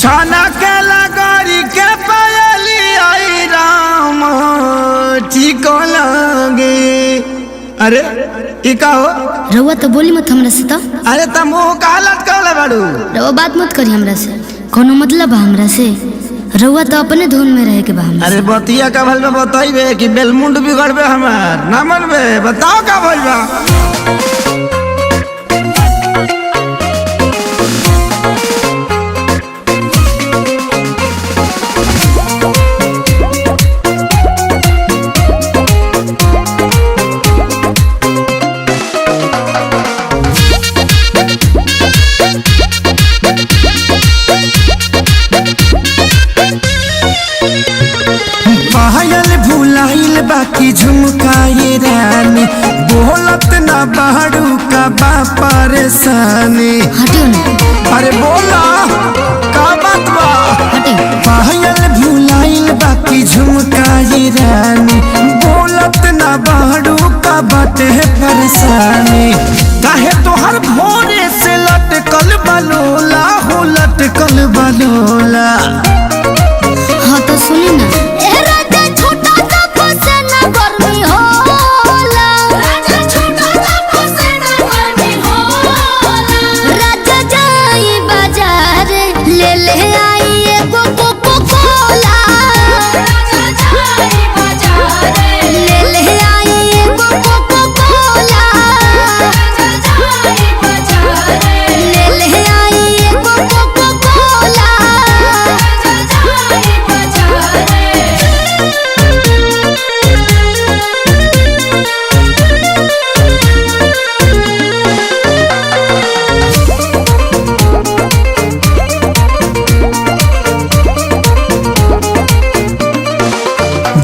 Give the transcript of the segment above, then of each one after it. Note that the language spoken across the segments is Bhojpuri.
छाना के लगरी के पायली आई राम ठीक लगे। अरे ई का हो रउआ तो बोली मत हमरा से। तो अरे त मुंह कालत कहले बाड़ू। रउआ बात मत करी हमरा से, कोनो मतलब बा हमरा से? रउआ तो अपने धुन में रहे के बा हमरा अरे बतिया का भल में बताइबे कि बेलमुंड बिगड़बे हमार ना मनबे? बताओ का भइल बा। भुलाइल बाकी झुमकाए रानी, बोलत ना बाड़ू का बा परेशानी। हटियो ना। अरे बोला का बात बा? हटियो। पायल भुलाइल बाकी झुमकाए रानी, बोलत ना बाड़ू का बाटे परेशानी। काहे तोहर भोरे से लटकल बलोला हो, लटकल बलोला। हाँ तो सुनी ना।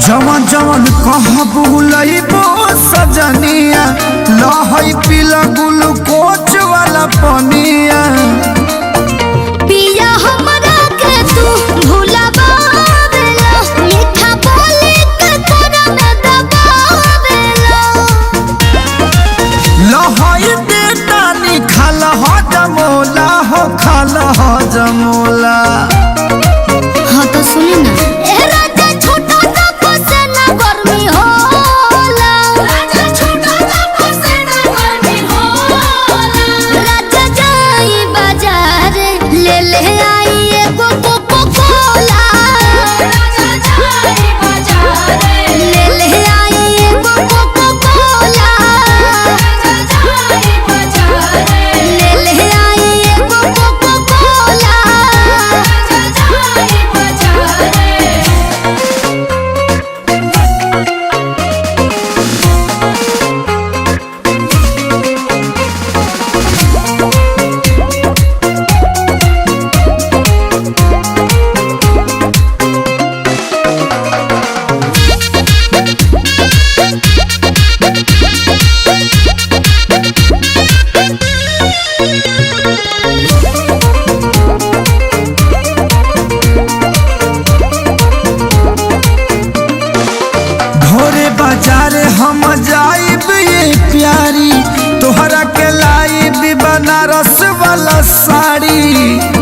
जवन जवन कहबू लइबो सजनिया, लहई पीला ग्लूकोच वाला पनिया। पिया हमरा के तू भुलावेला, मीठा बोली के तोरा में दबावेला। लहई बेटा निखाल हो जमोला हो, खाल हो जमोला। हाँ तो सुनी ना। हम जाइब ये प्यारी, तोहरा के लाइब बनारस वाला साड़ी।